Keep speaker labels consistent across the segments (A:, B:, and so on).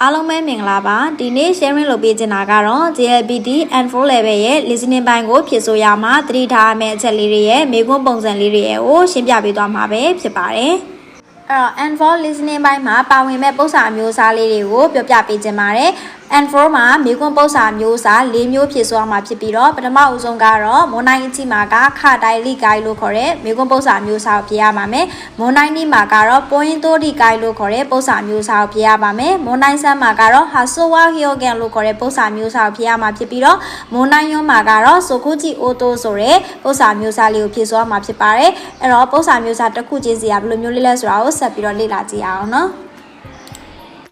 A: အားလုံးပဲမင်္ဂလာပါဒီနေ့ sharing လုပ်ပေးချင်တာကတော့ JLPT N4 level ရဲ့ listening ပိုင်းကိုဖြည့်ဆို့ရမှာသတိထားရမယ့်အချက်လေးတွေရဲ့မေးခွန်းပုံစံလေးတွေရဲ့ကိုရှင်းပြပေးသွားမှာပဲဖြစ်ပါတယ်အဲ့တော့ N4 listening ပိုင်းမှာပါဝင်မဲ့ပုံစံအမျိုးအစားလေးတွေကိုပြောပြပေးချင်ပါတယ်N4 မှာမေခွန်းပုံစံမျိုးစား၄မျိုးဖြည့်စွာမှာဖြစ်ပြီးတော့ပထမဦးဆုံးကတော့မွန်နိုင်အချိမှာကခတိုင်းလိကိုင်းလို့ခေါ်တဲ့မေခွန်းပုံစံမျိုးစားကိုဖြည့်ရပါမယ်မွန်နိုင်နီမှာကတော့ပွင်းတိုးလိကိုင်းလို့ခေါ်တဲ့ပုံစံမျိုးစားကိုဖြည့်ရပါမယ်မွန်နိုင်ဆန်းမှာကတော့ဟာဆိုဝါဟီယိုဂန်လို့ခေါ်တဲ့ပုံစံမျိုးစားကိုဖြည့်ရမှာဖြစ်ပြီးတော့မွန်နိုင်ယွန်းမှာကတော့ဆိုခုချီအိုတိုဆိုတဲ့ပုံစံမျိုးစားလေးကိုဖြည့်စွာမှာဖြစ်ပါတယ်အဲ့တော့ပုံစံမျိုးစားတစ်ခုချင်းစီကဘယ်လိုမျိုးလေးလဲဆိုတာကိုဆက်ပြီးတော့လေ့လာကြည့်အောင်နော်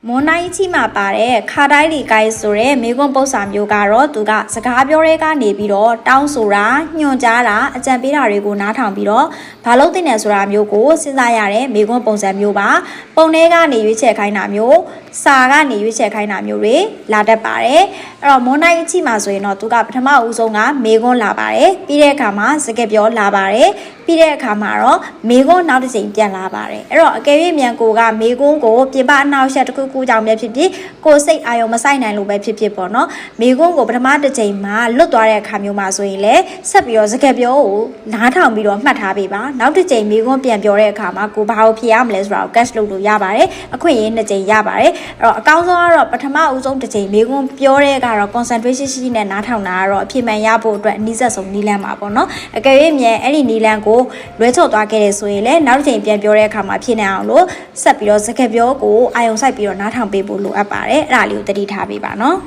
A: မွန်နိုင်ချီမှာပါတဲ့ခါတိုင်းလီကိုင်းဆိုတဲ့မေခွန်းပုံစံမျိုးကတော့သူကစကားပြောတဲ့ကနေပြီးတော့တောင်းဆိုတာညွှန်ကြားတာအကြံပေးတာတွေကိုနားထောင်ပြီးတော့ဘာလို့သိနေဆိုတာမျိုးကိုစဉ်းစားရတဲ့မေခွန်းပုံစံမျိုးပါပုံထဲကနေရွေးချယ်ခိုင်းတာမျိုးစာကနေရွေးချယ်ခိုင်းတာမျိုးတွေလာတတ်ပါတယ်အဲ့တော့မွန်နိုင်ချီမှာဆိုရင်တော့သူကပထမဦးဆုံးကမေခွန်းလာပါတယ်ပြီးတဲ့အခါမှာစကားပြောလာပါတယ်ပြီးတဲ့အခါမှာတော့မေခွန်းနောက်တစ်ချိန်ပြန်လာပါတယ်အဲ့တော့အကယ်၍မြန်ကိုကမေခွန်းကိုပြင်ပအနောက်ရှက်တစ်ခုခုကြောင့်ပဲဖြစ်ဖြစ်ကိုစိတ်အာရုံမဆိုင်နိုင်လို့ပဲဖြစ်ဖြစ်ပေါ့နော်မေခွန်းကိုပထမတစ်ချိန်မှာလွတ်သွားတဲ့အခါမျိုးမှာဆိုရင်လည်းဆက်ပြီးတော့စကားပြောကိုနားထောင်ပြီးတော့မှတ်ထားပေးပါနောက်တစ်ချိန်မေခွန်းပြန်ပြောတဲ့အခါမှာကိုဘာကိုဖြေရမလဲဆိုတာကို catch လုပ်လို့ရပါတယ်အခွင့်အရေးနှစ်ချိန်ရပါတယ်အဲ့တော့အကောင်းဆုံးကတော့ပထမဦးဆုံးတစ်ချိန်မေခွန်းပြောတဲ့ကတော့ concentration ရှိနဲ့နားထောင်တာကတော့အဖြစ်မှန်ရဖို့အတွက်အနည်းဆက်ဆုံးနည်းလမ်းပါပေါ့နော်အကယ်၍မြန်အဲ့ဒီနည်းလမ်းကိုလွဲချော်သွားခဲ့တယ်ဆိုရင်လည်းနောက်တစ်ချိန်ပြန်ပြောတဲ့အခါမှာဖြစ်နေအောင်လို့ဆက်ပြီးတော့စကားပြောကိုအာရုံစိုက်ပြီးတော့နားထောင်ပေးဖို့လိုအပ်ပါတယ်အဲ့ဒါလေးကိုသတိထားပေးပါနော်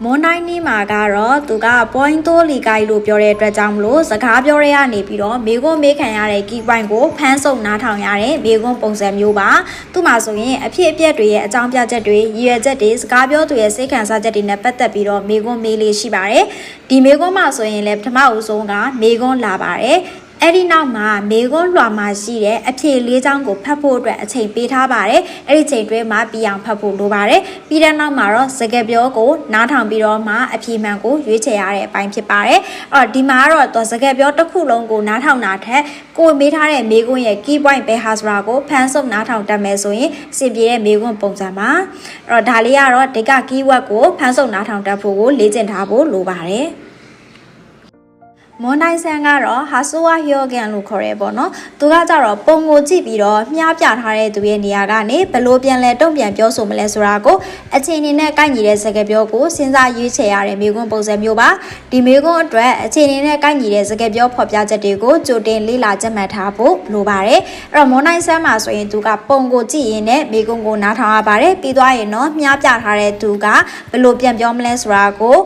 A: မွန်နိုင်နီမှာကတော့သူက point တိုးလီကိုင်းလို့ပြောတဲ့အတွက်ကြောင့်မလို့စကားပြောရဲကနေပြီးတော့မေခွန်းမေးခံရတဲ့ key point ကိုဖမ်းစုပ်နားထောင်ရတဲ့မေခွန်းပုံစံမျိုးပါသူ့မှာဆိုရင်အဖြစ်အပျက်တွေရဲ့အကြောင်းပြချက်တွေရည်ရွယ်ချက်တွေစကားပြောသူရဲ့စိတ်ခံစားချက်တွေနဲ့ပတ်သက်ပြီးတော့မေခွန်းမေးလေးရှိပါတယ်ဒီမေခွန်းမှာဆိုရင်လည်းပထမဦးဆုံးကမေခွန်းလာပါတယ်အဲ့ဒီနောက်မှာမေခွန်းလွှာမှာရှိတဲ့အဖြေလေးချောင်းကိုဖတ်ဖို့အတွက်အချိန်ပေးထားပါတယ်အဲ့ဒီချိန်တွင်းမှာပြီးအောင်ဖတ်ဖို့လိုပါတယ်ပြီးတဲ့နောက်မှာတော့စကားပြောကိုနားထောင်ပြီးတော့မှအဖြေမှန်ကိုရွေးချယ်ရတဲ့အပိုင်းဖြစ်ပါတယ်အဲ့တော့ဒီမှာကတော့စကားပြောတစ်ခုလုံးကိုနားထောင်တာထက်ကိုမေးထားတဲ့မေခွန်းရဲ့ key point ပဲဟာဆိုတာကိုဖမ်းစုပ်နားထောင်တတ်မယ်ဆိုရင်အဆင်ပြေတဲ့မေခွန်းပုံစံပါအဲ့တော့ဒါလေးကတော့ဒီက keyword ကိုဖမ်းစုပ်နားထောင်တတ်ဖို့ကိုလေ့ကျင့်ထားဖို့လိုပါတယ်မွန်နိုင်ဆန်ကတော့ဟာဆိုဝါဟီယိုဂန်လို့ခေါ်ရဲပေါ့နော်သူကကြတော့ပုံကိုကြည့်ပြီးတော့မြားပြထားတဲ့သူရဲ့နေရာကနေဘလို့ပြန်လဲတုံ့ပြန်ပြောဆိုမလဲဆိုတာကိုအချိန်အနေနဲ့ကိုက်ညီတဲ့စကားပြောကိုစဉ်းစားရွေးချယ်ရတဲ့မေခွန်းပုံစံမျိုးပါဒီမေခွန်းအတွက်အချိန်အနေနဲ့ကိုက်ညီတဲ့စကားပြောဖော်ပြချက်တွေကိုကြိုတင်လေ့လာကြက်မှတ်ထားဖို့လိုပါတယ်အဲ့တော့မွန်နိုင်ဆန်မှာဆိုရင်သူကပုံကိုကြည့်ရင်လည်းမေခွန်းကိုနားထောင်ရပါတယ်ပြီးသွားရင်တော့မြားပြထားတဲ့သူကဘလို့ပြန်ပြောမလဲဆိုတာကို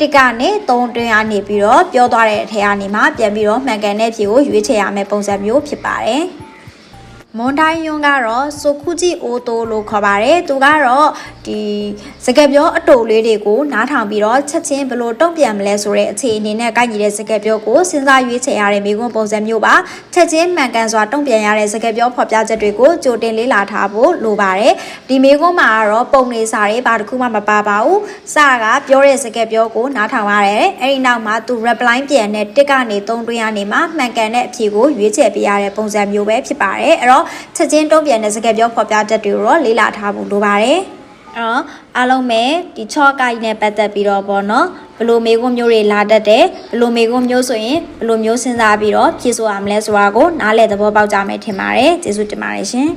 A: တစ်ကနေ3တွင်းအနေပြီးတော့ပြောသွားတဲ့အထက်အနေမှာပြန်ပြီးတော့မှန်ကန်တဲ့ဖြေကိုရွေးချယ်ရမယ့်ပုံစံမျိုးဖြစ်ပါတယ်မွန်တိုင်းယွန်းကတော့ဆိုခုချီအိုတိုလို့ခေါ်ပါတယ်သူကတော့ဒီစကားပြောအတူလေးတွေကိုနားထောင်ပြီးတော့ချက်ချင်းဘလို့တုံ့ပြန်မလဲဆိုတဲ့အခြေအနေနဲ့ကိုက်ညီတဲ့စကားပြောကိုစဉ်းစားရွေးချယ်ရတဲ့မေခွန်းပုံစံမျိုးပါချက်ချင်းမှန်ကန်စွာတုံ့ပြန်ရတဲ့စကားပြောဖော်ပြချက်တွေကိုကြိုတင်လေ့လာထားဖို့လိုပါတယ်ဒီမေခွန်းမှာကတော့ပုံနေစာတွေဘာတစ်ခုမှမပါပါဘူးစာကပြောတဲ့စကားပြောကိုနားထောင်ရတယ်အဲ့ဒီနောက်မှာသူ reply ပြန်တဲ့တစ်ကနေ3တွင်းအနေမှာမှန်ကန်တဲ့အဖြေကိုရွေးချယ်ပေးရတဲ့ပုံစံမျိုးပဲဖြစ်ပါတယ်အဲ့တော့ချက်ချင်းတုံ့ပြန်တဲ့စကားပြောဖော်ပြချက်တွေကိုတော့လေ့လာထားဖို့လိုပါတယ်အဲ့တော့အားလုံးပဲဒီချော့ကိုက်နဲ့ပတ်သက်ပြီးတော့ပေါ့နော်ဘယ်လိုမေခွန်းမျိုးတွေလာတတ်တယ်ဘယ်လိုမေခွန်းမျိုးဆိုရင်ဘယ်လိုမျိုးစဉ်းစားပြီးတော့ဖြေဆိုရမလဲဆိုတာကိုနားလည်သဘောပေါက်ကြမယ်ထင်ပါတယ်ကျေးဇူးတင်ပါတယ်ရှင်